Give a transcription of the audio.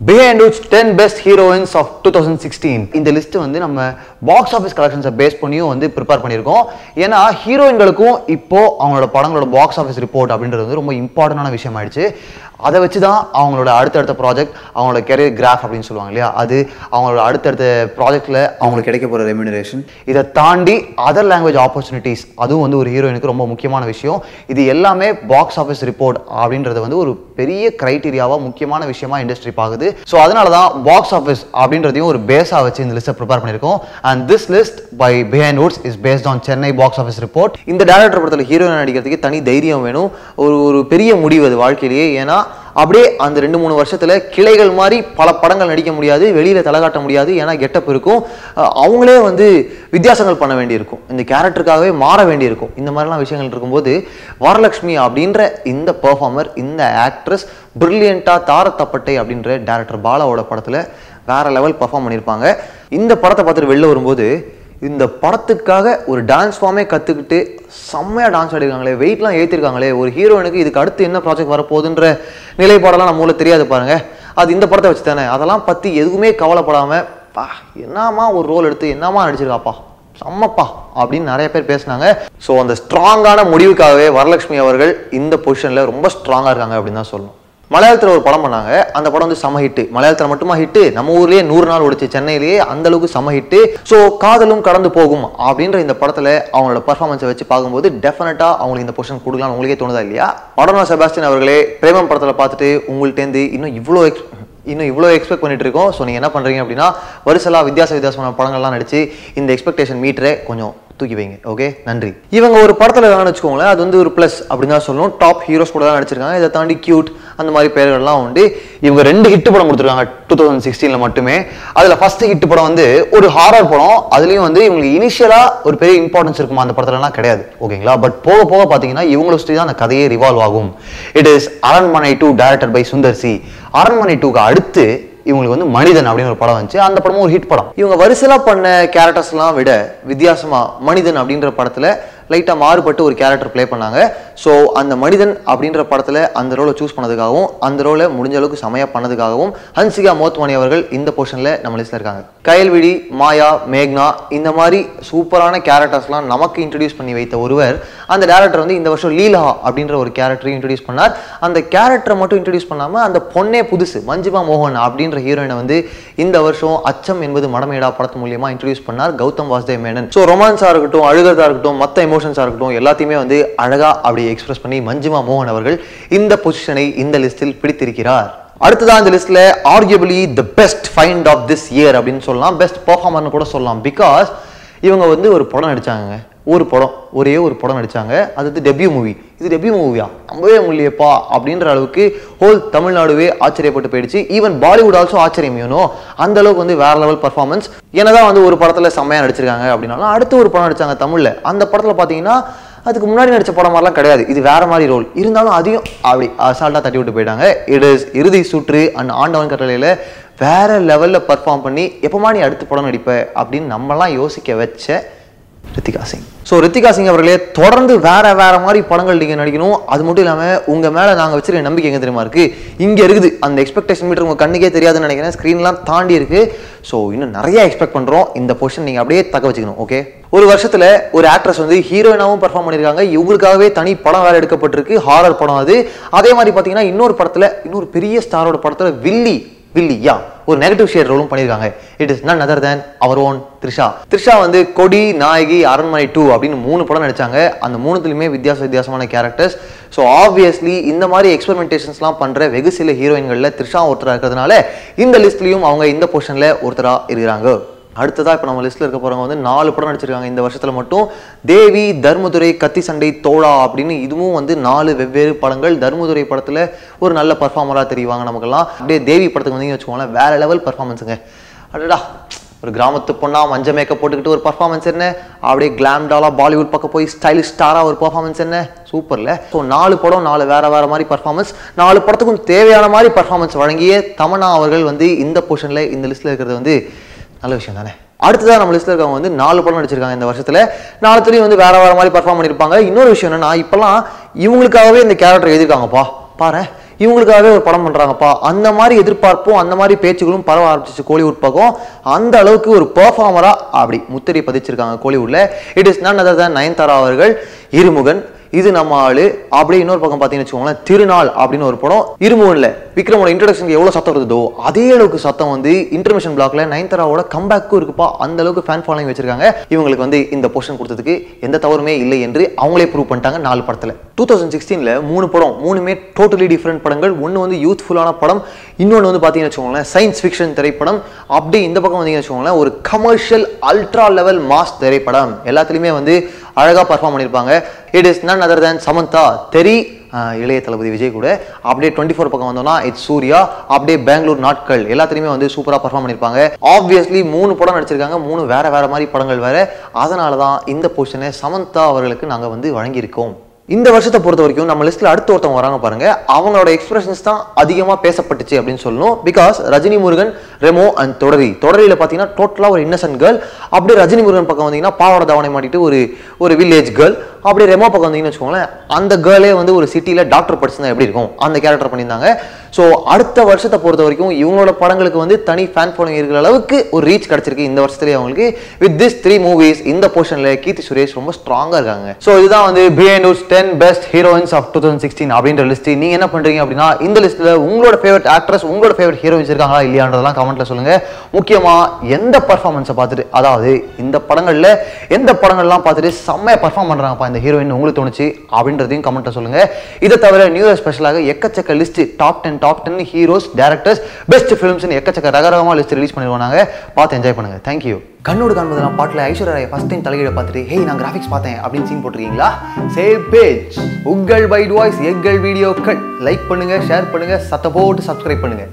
Behind Woods 10 best heroines of 2016 இந்த list வந்து நம்ம பாக்ஸ் ஆஃபீஸ் கலெக்ஷன்ஸை பேஸ் பண்ணியும் வந்து ப்ரிப்பேர் பண்ணியிருக்கோம். ஏன்னா ஹீரோயின்களுக்கும் இப்போ அவங்களோட படங்களோட பாக்ஸ் ஆஃபீஸ் ரிப்போர்ட் அப்படின்றது வந்து ரொம்ப இம்பார்ட்டண்டான விஷயம் ஆயிடுச்சு. அதை வச்சு தான் அவங்களோட அடுத்தடுத்த ப்ராஜெக்ட், அவங்களோட கெரியர் கிராஃப் அப்படின்னு சொல்லுவாங்க இல்லையா, அது அவங்களோட அடுத்தடுத்த ப்ராஜெக்டில் அவங்களுக்கு கிடைக்க போகிற ரெம்யூனரேஷன், இதை தாண்டி அதர் லாங்குவேஜ் ஆப்பர்ச்சுனிட்டிஸ், அதுவும் வந்து ஒரு ஹீரோயினுக்கு ரொம்ப முக்கியமான விஷயம். இது எல்லாமே பாக்ஸ் ஆஃபீஸ் ரிப்போர்ட் அப்படின்றது வந்து ஒரு பெரிய கிரைட்டீரியாவாக முக்கியமான விஷயமா இண்டஸ்ட்ரி பார்க்குது. ஸோ அதனால தான் பாக்ஸ் ஆஃபீஸ் அப்படின்றதையும் ஒரு பேஸாக வச்சு இந்த லிஸ்ட்டை ப்ரிப்பேர் பண்ணியிருக்கோம். And this list by Behindwoods is based on Chennai box office report. இந்த டேரக்டர் படத்தில் ஹீரோயின் நடிக்கிறதுக்கு தனி தைரியம் வேணும், ஒரு பெரிய முடிவு அது வாழ்க்கையிலேயே. ஏன்னா அப்படியே அந்த 2-3 வருஷத்துல கிளைகள் மாதிரி பல படங்கள் நடிக்க முடியாது, வெளியில தலகாட்ட முடியாது. ஏன்னா கெட்டப் இருக்கும், அவங்களே வந்து வித்தியாசங்கள் பண்ண வேண்டியிருக்கும், இந்த கேரக்டருக்காகவே மாற வேண்டியிருக்கும். இந்த மாதிரிலாம் விஷயங்கள் இருக்கும்போது வரலட்சுமி அப்படின்ற இந்த பெர்ஃபார்மர், இந்த ஆக்ட்ரஸ் பிரில்லியண்டா தாரத்தப்பட்டை அப்படின்ற டேரக்டர் பாலாவோட படத்துல வேற லெவல் பெர்ஃபார்ம் பண்ணியிருப்பாங்க. இந்த படத்தை பார்த்துட்டு வெளில வரும்போது இந்த படத்துக்காக ஒரு டான்ஸ் ஃபார்மே கற்றுக்கிட்டு செம்மையாக டான்ஸ் ஆடிருக்காங்களே, வெயிட்லாம் ஏற்றிருக்காங்களே, ஒரு ஹீரோயினுக்கு இதுக்கு அடுத்து என்ன ப்ராஜெக்ட் வரப்போகுதுன்ற நிலைப்பாடெல்லாம் நம்ம ஊரில் தெரியாது பாருங்க. அது இந்த படத்தை வச்சு தானே. அதெல்லாம் பற்றி எதுவுமே கவலைப்படாமல், பா என்னமா ஒரு ரோல் எடுத்து என்னமா நடிச்சிருக்காப்பா, செம்மப்பா அப்படின்னு நிறைய பேர் பேசினாங்க. ஸோ அந்த ஸ்ட்ராங்கான முடிவுக்காகவே வரலட்சுமி அவர்கள் இந்த பொசிஷனில் ரொம்ப ஸ்ட்ராங்காக இருக்காங்க அப்படின்னு தான் சொல்லணும். மலையாளத்தில் ஒரு படம் பண்ணாங்க, அந்த படம் வந்து செம ஹிட்டு. மலையாளத்தில் மட்டுமா ஹிட்டு, நம்ம ஊர்லேயே 100 நாள் ஓடிச்சு, சென்னையிலேயே அந்த அளவுக்கு செம ஹிட்டு. ஸோ காதலும் கடந்து போகும் அப்படின்ற இந்த படத்தில் அவங்களோட பர்ஃபார்மன்ஸை வச்சு பார்க்கும்போது டெஃபினட்டாக அவங்களுக்கு இந்த பொசிஷன் கொடுக்கலாம்னு உங்களுக்கே தோணுதா இல்லையா? அடோனா செபாஸ்டியன் அவர்களே பிரேமம் படத்தில் பார்த்துட்டு உங்கள்கிட்டேருந்து இன்னும் இவ்வளோ எக்ஸ்பெக்ட் பண்ணிட்டு இருக்கோம். ஸோ நீங்கள் என்ன பண்ணுறீங்க அப்படின்னா வருஷலாம் வித்தியாசமான படங்கள்லாம் நடிச்சு இந்த எக்ஸ்பெக்டேஷன் மீட்டரை கொஞ்சம் தூக்கி வைங்க. ஓகே, நன்றி. இவங்க ஒரு படத்தில் வச்சுக்கோங்களேன், அது வந்து ஒரு ப்ளஸ் அப்படின்னு தான் சொல்லணும். டாப் ஹீரோஸ் கூட தான் நடிச்சிருக்காங்க. இதை தாண்டி கியூட் அந்த மாதிரி பேர்கள்லாம் உண்டு. இவங்க 2 ஹிட் படம் கொடுத்துருக்காங்க 2016 மட்டுமே. அதில் ஃபர்ஸ்ட் ஹிட் படம் வந்து ஒரு ஹாரர் படம். அதுலேயும் வந்து இவங்களுக்கு இனிஷியலாக ஒரு பெரிய இம்பார்ட்டன்ஸ் இருக்குமா அந்த படத்துலலாம் கிடையாது, ஓகேங்களா? பட் போக போக பார்த்தீங்கன்னா இவங்கள சுற்றி தான் அந்த கதையே ரிவால்வ் ஆகும். இட் இஸ் அரண்மனை 2 டைரக்டட் பை சுந்தர் சி. அரண்மனை 2க்கு அடுத்து இவங்களுக்கு வந்து மனிதன் அப்படின்னு ஒரு படம் வந்துச்சு. அந்த படமும் ஒரு ஹிட் படம். இவங்க வரிசையா பண்ண கேரக்டர்ஸ்லாம் விட வித்தியாசமா மனிதன் அப்படின்ற படத்துல லைட்டா மாறுபட்டு ஒரு கேரக்டர் பிளே பண்ணாங்க. ஸோ அந்த மனிதன் அப்படின்ற படத்துல அந்த ரோலை சூஸ் பண்ணதுக்காகவும் அந்த ரோலை முடிஞ்ச அளவுக்கு செமையா பண்ணதுக்காகவும் ஹன்சிகா மோத்வானி அவர்கள் இந்த பொசிஷன்ல நம்ம லிஸ்ட்ல இருக்காங்க. கயல்விழி, மாயா, மேக்னா இந்த மாதிரி சூப்பரான கேரக்டர்ஸ்லாம் நமக்கு இன்ட்ரடியூஸ் பண்ணி வைத்த ஒருவர், அந்த டேரக்டர் வந்து இந்த வருஷம் லீலா அப்படின்ற ஒரு கேரக்டரையும் இன்ட்ரடியூஸ் பண்ணார். அந்த கேரக்டரை மட்டும் இன்ட்ரடியூஸ் பண்ணாம அந்த பொண்ணே புதுசு மஞ்சிமா மோகன் அப்படின்ற ஹீரோயினை வந்து இந்த வருஷம் அச்சம் என்பது மடமேடா படத்து மூலியமா இன்ட்ரடியூஸ் பண்ணார் கௌதம் வாசுதேவ் மேனன். ஸோ ரொமான்ஸா இருக்கட்டும், அழுகிறதா இருக்கட்டும், மற்ற எமோஷன்ஸா இருக்கட்டும், எல்லாத்தையுமே வந்து அழகா அப்படி எக்ஸ்பிரஸ் பண்ணி மஞ்சிமா மோகன் அவர்கள் இந்த பொசிஷனை இந்த லிஸ்டில் பிடித்திருக்கிறார். அடுத்ததான் இந்த லிஸ்ட்ல arguably the best find of this year அப்படின்னு சொல்லலாம், பெஸ்ட் பெர்ஃபார்மர்னு கூட சொல்லலாம். பிகாஸ் இவங்க வந்து ஒரு படம் நடிச்சாங்க, ஒரே ஒரு படம் நடிச்சாங்க. அது டெபியூ மூவி. இது டெபியூ மூவியா, நம்பவே முடியலையப்பா அப்படின்ற அளவுக்கு ஹோல் தமிழ்நாடுவே ஆச்சரியப்பட்டு போயிடுச்சு. ஈவன் பாலிவுட் ஆல்சோ ஆச்சரியம். அந்த அளவுக்கு வந்து வேற லெவல் பர்ஃபார்மன்ஸ். என்னதான் வந்து ஒரு படத்துல செம்மையா நடிச்சிருக்காங்க அப்படின்னாலும் அடுத்து ஒரு படம் நடிச்சாங்க தமிழ்ல. அந்த படத்துல பாத்தீங்கன்னா அதுக்கு முன்னாடி நடிச்ச படம் மாதிரிலாம் கிடையாது, இது வேற மாதிரி ரோல். இருந்தாலும் அதையும் அப்படி அசால்ட்டா தட்டி விட்டு போயிட்டாங்க. இட் இஸ் இறுதி சுற்று அண்ட் ஆண்டவன் கட்டளையில வேற லெவல்ல பர்ஃபார்ம் பண்ணி எப்பமா நீ அடுத்த படம் நடிப்ப அப்படின்னு நம்மலாம் யோசிக்க வச்ச ரித்திகா சிங். ஸோ ரித்திகா சிங் அவர்களே தொடர்ந்து வேற மாதிரி படங்கள் நீங்க நடிக்கணும். அது மட்டும் இல்லாம உங்க மேல நாங்க வச்சிருக்க நம்பிக்கை எங்க தெரியுமா இருக்கு, இங்க இருக்குது. அந்த எக்ஸ்பெக்டேஷன் மீட்டர் உங்க கண்ணுக்கே தெரியாதுன்னு நினைக்கிறேன், ஸ்கிரீன்லாம் தாண்டி இருக்கு. ஸோ இன்னும் நிறைய எக்ஸ்பெக்ட் பண்றோம். இந்த பொசிஷன் நீங்க அப்படியே தக்க வச்சுக்கணும். ஓகே, ஒரு வருஷத்துல ஒரு ஆக்ட்ரஸ் வந்து ஹீரோயினாவும் பெர்ஃபார்ம் பண்ணிருக்காங்க. இவங்களுக்காகவே தனி படம் வேற எடுக்கப்பட்டிருக்கு, ஹாரர் படம் அது. அதே மாதிரி பாத்தீங்கன்னா இன்னொரு பெரிய ஸ்டாரோட படத்துல வில்லி ஒரு நெகட்டிவ் ஷேட் ரோலும் பண்ணியிருக்காங்க. It is none other than our own Trisha வந்து கொடி, நாயகி, அரண்மனை 2 அப்படின்னு 3 படம் நடிச்சாங்க. அந்த 3த்துலயுமே வித்தியாசமான கேரக்டர்ஸ். ஸோ ஆப்வியஸ்லி இந்த மாதிரி எக்ஸ்பெரிமெண்டேஷன்ஸ்லாம் பண்ற வெகு சில ஹீரோயின்கள்ல த்ரிஷா ஒருத்தராக இருக்கிறதுனால இந்த லிஸ்ட்லயும் அவங்க இந்த பொசிஷன்ல ஒருத்தரா இருக்கிறாங்க. அடுத்ததா இப்போ நம்ம லிஸ்ட்ல இருக்க போறவங்க வந்து 4 படம் நடிச்சிருக்காங்க இந்த வருஷத்துல மட்டும். தேவி, தர்மதுரை, கத்தி சண்டை, தோழா அப்படின்னு இதுவும் வந்து 4 வெவ்வேறு படங்கள். தர்மதுரை படத்துல ஒரு நல்ல பர்ஃபார்மரா தெரிவாங்க நமக்கெல்லாம். அப்படியே தேவி படத்துக்கு வந்து வச்சுக்கோங்களேன், வேற லெவல் பர்ஃபார்மன்ஸுங்க. அடடா, ஒரு கிராமத்து பொண்ணா மஞ்ச மேக்கப் போட்டுக்கிட்டு ஒரு பர்ஃபார்மன்ஸ் என்ன, அப்படியே கிளாம்டாலா பாலிவுட் பக்கம் போய் ஸ்டைலிஷ் ஸ்டாரா ஒரு பர்ஃபார்மன்ஸ் என்ன, சூப்பர்ல. ஸோ 4 படம் 4 வேற மாதிரி பர்ஃபார்மன்ஸ், 4 படத்துக்கும் தேவையான மாதிரி பர்ஃபார்மன்ஸ் வழங்கிய தமன்னா அவர்கள் வந்து இந்த பொசிஷன்ல இந்த லிஸ்ட்ல இருக்கிறது வந்து நல்ல விஷயம் தானே. அடுத்ததான் நம்ம லிஸ்ட்ல இருக்கவங்க வந்து 4 படம் நடிச்சிருக்காங்க இந்த வருஷத்துல. 4த்துலயும் வந்து வேற மாதிரி பர்ஃபார்ம் பண்ணிருப்பாங்க. இன்னொரு விஷயம் என்னன்னா, இப்பெல்லாம் இவங்களுக்காகவே இந்த கேரக்டர் எழுதிருக்காங்கப்பா பாரு. இவங்களுக்காகவே ஒரு படம் பண்றாங்கப்பா, அந்த மாதிரி எதிர்பார்ப்பும் அந்த மாதிரி பேச்சுகளும் பரவ ஆரம்பிச்சிச்சு கோலிவுட் பக்கம். அந்த அளவுக்கு ஒரு பெர்ஃபார்மரா அப்படி முத்திரை பதிச்சிருக்காங்க கோலிவுட்ல. It is none other than Nayanthara அவர்கள். இருமுகன், இது நம்ம ஆளு. அப்படியே இன்னொரு பக்கம் பார்த்தீங்கன்னு வச்சுக்கோங்களேன், திருநாள் அப்படின்னு ஒரு படம். இருமுகன்ல விக்ரமோட இன்ட்ரோடக்ஷனுக்கு எவ்வளவு சத்தம் இருந்ததோ அதே அளவுக்கு சத்தம் வந்து இன்டர்மிஷன் பிளாக்ல நயன்தாராவோட கம்பேக்கும் இருக்குப்பா. அந்த அளவுக்கு ஃபேன் ஃபாலோயிங் வச்சிருக்காங்க. இவங்களுக்கு வந்து இந்த போர்ஷன் கொடுத்ததுக்கு எந்த தவறுமே இல்லை என்று அவங்களே ப்ரூவ் பண்ணிட்டாங்க 4 படத்துல. 2016ல 3 படம், 3மே டோட்டலி டிஃப்ரெண்ட் படங்கள். ஒன்று வந்து யூத்ஃபுல்லான படம், இன்னொன்று வந்து பார்த்தீங்கன்னு வச்சுக்கோங்களேன் சயின்ஸ் ஃபிக்ஷன் திரைப்படம். அப்படியே இந்த பக்கம் வந்தீங்கன்னு வச்சுக்கோங்களேன் ஒரு கமர்ஷியல் அல்ட்ரா லெவல் மாஸ் திரைப்படம். எல்லாத்துலேயுமே வந்து அழகாக பர்ஃபார்ம் பண்ணியிருப்பாங்க. It is none other than Samantha, தெரி, இளைய தளபதி விஜய் கூட. அப்படியே 24 பக்கம் வந்தோம்னா இட்ஸ் சூர்யா. அப்படியே பெங்களூர் நாட்கள் எல்லாத்துலேயுமே வந்து சூப்பராக பர்ஃபார்ம் பண்ணியிருப்பாங்க. ஆப்வியஸ்லி 3 படம் நடிச்சிருக்காங்க, 3 வேற மாதிரி படங்கள் வேற. அதனால தான் இந்த பொசிஷனை சமந்தா அவர்களுக்கு நாங்கள் வந்து வழங்கியிருக்கோம். இந்த வருஷத்தை பொறுத்த வரைக்கும் நம்ம லிஸ்ட்ல அடுத்த ஒருத்தவங்க வராங்க பாருங்க, அவங்களோட எக்ஸ்பிரஷன்ஸ் தான் அதிகமாக பேசப்பட்டுச்சு அப்படின்னு சொல்லணும். பிகாஸ் ரஜினி முருகன், ரெமோ அண்ட் தொடரியில் பார்த்தீங்கன்னா டோட்டலாக ஒரு இன்னசென்ட் கேர்ள். அப்படியே ரஜினி முருகன் பக்கம் வந்தீங்கன்னா பாவாடை தாவணை மாட்டிட்டு ஒரு வில்லேஜ் கேர்ள். அப்படியே ரெமோ பக்கம் வந்தீங்கன்னு வச்சுக்கோங்களேன் அந்த கேர்ளே வந்து ஒரு சிட்டியில் டாக்டர் படிச்சிருந்தா எப்படி இருக்கும் அந்த கேரக்டர் பண்ணியிருந்தாங்க. ஸோ அடுத்த வருஷத்தை பொறுத்த வரைக்கும் இவங்களோட படங்களுக்கு வந்து தனி ஃபேன் ஃபாலோயிங் இருக்கிற அளவுக்கு ஒரு ரீச் கிடைச்சிருக்கு இந்த வருஷத்துலேயே அவங்களுக்கு. வித் திஸ் 3 மூவிஸ் இந்த போர்ஷனில் கீர்த்தி சுரேஷ் ரொம்ப ஸ்ட்ராங்காக இருக்காங்க. ஸோ இதுதான் வந்து Behindwoods 10 best heroines of 2016 அப்படின்ற லிஸ்ட். நீங்கள் என்ன பண்ணுறீங்க அப்படின்னா இந்த லிஸ்ட்டில் உங்களோட ஃபேவரட் ஆக்ட்ரஸ், உங்களோட ஃபேவரட் ஹீரோயின்ஸ் இருக்காங்களா இல்லையான்றதெல்லாம் கமெண்ட்ல சொல்லுங்கள். முக்கியமாக எந்த பர்ஃபார்மன்ஸை பார்த்துட்டு, அதாவது இந்த படங்களில் எந்த படங்கள்லாம் பார்த்துட்டு செம்மையாக பர்ஃபார்ம் பண்ணுறாங்கப்பா இந்த ஹீரோயின் உங்களுக்கு தோணுச்சு அப்படின்றதையும் கமெண்ட்ல சொல்லுங்கள். இதை தவிர நியூ இயர் ஸ்பெஷலாக எக்கச்சக்க list top 10 heroes, directors, best films எக்கச்சக்க ரகரகமாக லிஸ்ட் ரிலீஸ் பண்ணிடுவோம். நாங்கள் பார்த்து என்ஜாய் பண்ணுங்க. தேங்க்யூ. கண்ணோடு காண்பது நான் பாட்டில் ஐஸ்வர்யா ராய் ஃபர்ஸ்ட் டைம் தலையிட பார்த்துட்டு ஹே நான் கிராஃபிக்ஸ் பார்த்தேன் அப்படின்னு சீன் போட்டிருக்கீங்களா? சேவ் பேஜ் உங்கள் பைட் வாய்ஸ் எங்கள் வீடியோக்கள் லைக் பண்ணுங்க, ஷேர் பண்ணுங்க, சத்த போட்டு சப்ஸ்கிரைப் பண்ணுங்க.